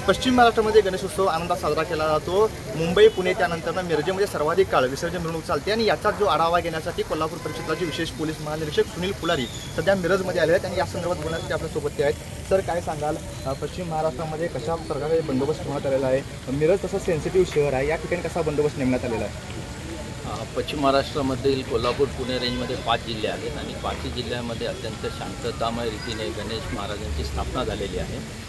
पश्चिम महाराष्ट्रामध्ये गणेशोत्सव आनंदात साजरा केला जातो। मुंबई, पुणे त्यानंतर मिरजेमध्ये सर्वाधिक काळ विसर्जन मिरवणूक चालते आणि याचा जो आढावा घेण्यासाठी कोल्हापूर परिक्षेत्राचे विशेष पोलीस महानिरीक्षक सुनील फुलारी सध्या मिरजमध्ये आले आहेत आणि या संदर्भात बोलण्यासाठी आपल्यासोबत ते आहेत। सर, काय सांगाल, पश्चिम महाराष्ट्रामध्ये कशा प्रकारे बंदोबस्त ठेवण्यात आलेला आहे? मिरज तसं सेन्सिटिव्ह शहर आहे, या ठिकाणी कसा बंदोबस्त नेमण्यात आलेला आहे? पश्चिम महाराष्ट्रामधील कोल्हापूर पुणे रेंजमध्ये 5 जिल्हे आहेत आणि 5 जिल्ह्यांमध्ये अत्यंत शांततामय रीतीने गणेश महाराजांची स्थापना झालेली आहे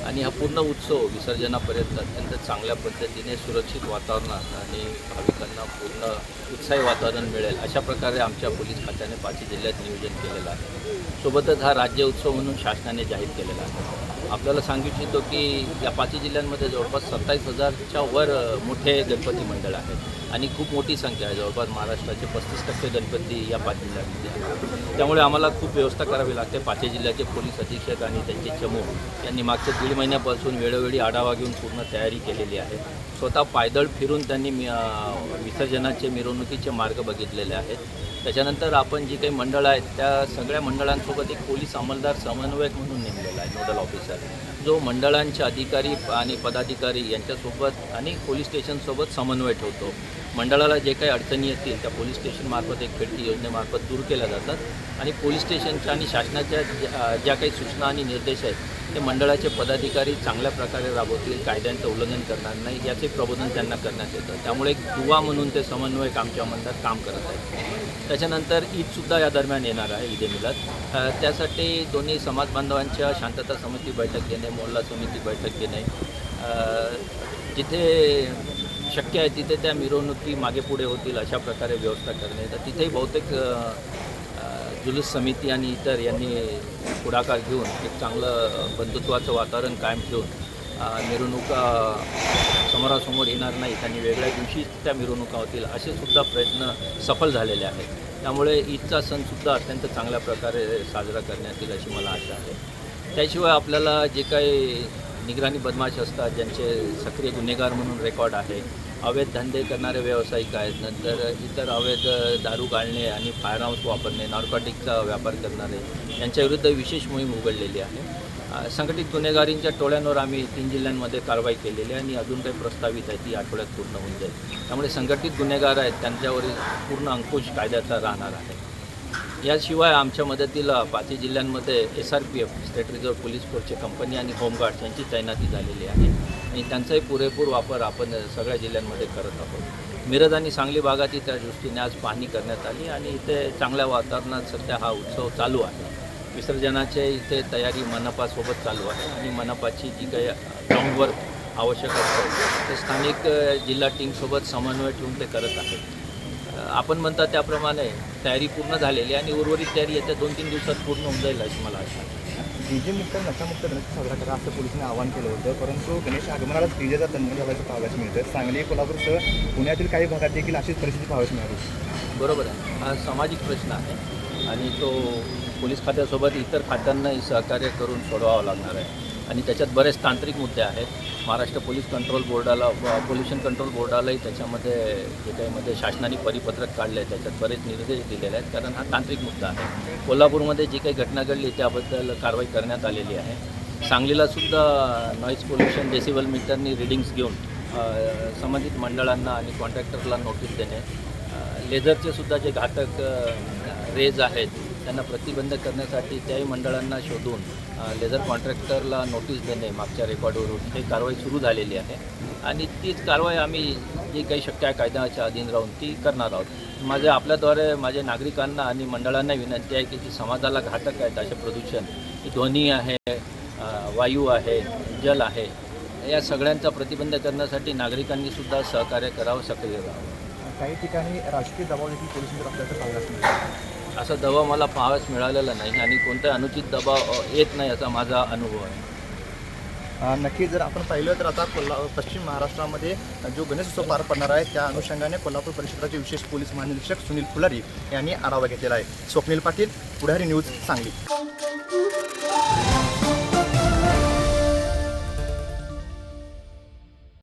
आणि हा पूर्ण उत्सव विसर्जनापर्यंत अत्यंत चांगल्या पद्धतीने सुरक्षित वातावरणात आणि भाविकांना पूर्ण उत्साही वातावरण मिळेल अशा प्रकारे आमच्या पोलीस खात्याने 5 जिल्ह्यात नियोजन केलेलं आहे। सोबतच हा राज्य उत्सव म्हणून शासनाने जाहीर केलेला आहे। आपल्याला सांगू इच्छितो की या 5 जिल्ह्यांमध्ये जवळपास 27,000च्या वर मोठे गणपती मंडळ आहेत आणि खूप मोठी संख्या आहे, जवळपास महाराष्ट्राचे 35% गणपती या 5 जिल्ह्यांमध्ये। त्यामुळे आम्हाला खूप व्यवस्था करावी लागते। 5 जिल्ह्याचे पोलीस अधीक्षक आणि त्यांचे चमू यांनी मागच्या 1.5 महिन्यापासून वेळोवेळी आढावा घेऊन पूर्ण तयारी केलेली आहे। स्वतः पायदळ फिरून त्यांनी विसर्जनाचे मिरवणुकीचे मार्ग बघितलेले आहेत। त्याच्यानंतर आपण जी काही मंडळं आहेत त्या सगळ्या मंडळांसोबत एक पोलीस अंमलदार समन्वयक म्हणून नेमलेला आहे, नोडल ऑफिसर, जो मंडळांचे अधिकारी आणि पदाधिकारी यांच्यासोबत आणि पोलीस स्टेशनसोबत समन्वय ठेवतो। मंडळाला जे काही अडचणी येतील त्या पोलीस स्टेशनमार्फत एक खेळती योजनेमार्फत दूर केल्या जातात आणि पोलीस स्टेशनच्या आणि शासनाच्या ज्या काही सूचना आणि निर्देश आहेत ते मंडळाचे पदाधिकारी चांगल्या प्रकारे राबवतील, कायद्यांचं उल्लंघन करणार नाही याचे प्रबोधन त्यांना करण्यात येतं। त्यामुळे एक दुवा म्हणून ते समन्वयक आमच्या अंमलदार काम करत आहेत। त्याच्यानंतर ईदसुद्धा या दरम्यान येणार आहे, ईद ए मिलाद। त्यासाठी दोन्ही समाज बांधवांच्या शांतता समिती बैठक घेणे, मोहल्ला समिती बैठक घेणे, जिथे शक्य आहे तिथे त्या मिरवणुकी मागे पुढे होतील अशा प्रकारे व्यवस्था करणे। तर तिथेही बहुतेक जुलूस समिती आणि इतर यांनी पुढाकार घेऊन एक चांगलं बंधुत्वाचं वातावरण कायम ठेवून मिरवणुका समोरासमोर येणार नाहीत आणि वेगळ्या दिवशी त्या मिरवणुका होतील असे सुद्धा प्रयत्न सफल झालेले आहेत। त्यामुळे ईदचा सणसुद्धा अत्यंत चांगल्या प्रकारे साजरा करण्यात येईल अशी मला आशा आहे। त्याशिवाय आपल्याला जे काही निगराणी बदमाश असतात, ज्यांचे सक्रिय गुन्हेगार म्हणून रेकॉर्ड आहे, अवैध धंदे करणारे व्यावसायिक आहेत, नंतर इतर अवैध दारू गाळणे आणि फायर आर्म्स वापरणे, नार्कोटिकचा व्यापार करणारे यांच्याविरुद्ध विशेष मोहीम उघडलेली आहे। संघटित गुन्हेगारींच्या टोळ्यांवर आम्ही 3 जिल्ह्यांमध्ये कारवाई केलेली आहे आणि अजून काही प्रस्तावित आहे ती आठवड्यात पूर्ण होऊन जाईल। त्यामुळे संघटित गुन्हेगार आहेत त्यांच्यावरील पूर्ण अंकुश कायद्याचा राहणार आहे। याशिवाय आमच्या मदतीला 5 जिल्ह्यांमध्ये SRPF स्टेट रिझर्व्ह पोलीस फोर्सचे कंपनी आणि होमगार्ड्स यांची तैनाती झालेली आहे आणि त्यांचाही पुरेपूर वापर आपण सगळ्या जिल्ह्यांमध्ये करत आहोत। मिरज आणि सांगली भागातही त्या दृष्टीने आज पाहणी करण्यात आली आणि इथे चांगल्या वातावरणात सध्या हा उत्सव चालू आहे। विसर्जनाचे इथे तयारी मनपासोबत चालू आहे आणि मनपाची जी काही ग्राउंडवर्क आवश्यक असतं ते स्थानिक जिल्हा टीमसोबत समन्वय ठेवून ते करत आहेत। आपण म्हणता त्याप्रमाणे तयारी पूर्ण झालेली आहे आणि उर्वरित तयारी येत्या 2-3 दिवसात पूर्ण होऊन जाईल अशी मला आशा आहे। डीजे मुक्त नशामुक्त गणेश साजरा करा असं पोलिसांनी आवाहन केलं होतं, परंतु गणेश आगमनालाच डीजेचा तंत्र झाल्याचं पाहावयास मिळतं। सांगली, कोल्हापूरसह पुण्यातील काही भागात देखील अशीच परिस्थिती पाहावयास मिळाली। बरोबर आहे, हा सामाजिक प्रश्न आहे आणि तो पोलीस खात्यासोबत इतर खात्यांनाही सहकार्य करून सोडवावा लागणार आहे आणि त्याच्यात बरेच तांत्रिक मुद्दे आहेत। महाराष्ट्र पोलीस कंट्रोल बोर्डाला, पोल्युशन कंट्रोल बोर्डालाही त्याच्यामध्ये जे काही शासनाने परिपत्रक काढले आहे त्याच्यात बरेच निर्देश दिलेले आहेत, कारण हा तांत्रिक मुद्दा आहे। कोल्हापूरमध्ये जी काही घटना घडली त्याबद्दल कारवाई करण्यात आलेली आहे। सांगलीलासुद्धा नॉईज पोल्युशन डेसिबल मीटरनी रिडिंग्स घेऊन संबंधित मंडळांना आणि कॉन्ट्रॅक्टरला नोटीस देणे, लेझरचे सुद्धा जे घातक रेज आहेत त्यांना प्रतिबंध करण्यासाठी त्याही मंडळांना शोधून लेझर कॉन्ट्रॅक्टरला नोटीस देणे मागच्या रेकॉर्डवरून हे कारवाई सुरू झालेली आहे आणि तीच कारवाई आम्ही जी काही शक्य आहे कायद्याच्या अधीन राहून ती करणार आहोत। आपल्याद्वारे माझ्या नागरिकांना आणि मंडळांना विनंती आहे की जी समाजाला घातक आहेत असे प्रदूषण, की ध्वनी आहे, वायू आहे, जल आहे, या सगळ्यांचा प्रतिबंध करण्यासाठी नागरिकांनी सुद्धा सहकार्य करावं, सक्रिय राहावं। काही ठिकाणी राजकीय दबाव देखील पोलिसांवर असल्याचं पाहावयास मिळतं। असा दबाव मला पाहावयास मिळालेला नाही आणि कोणताही अनुचित दबाव येत नाही असा माझा अनुभव आहे। नक्की जर आपण पाहिलं तर आता पश्चिम महाराष्ट्रामध्ये जो गणेशोत्सव पार पडणार आहे त्या अनुषंगाने कोल्हापूर परिक्षेत्राचे विशेष पोलीस महानिरीक्षक सुनील फुलारी यांनी आढावा घेतलेला आहे। स्वप्नील पाटील, पुढारी न्यूज, सांगली।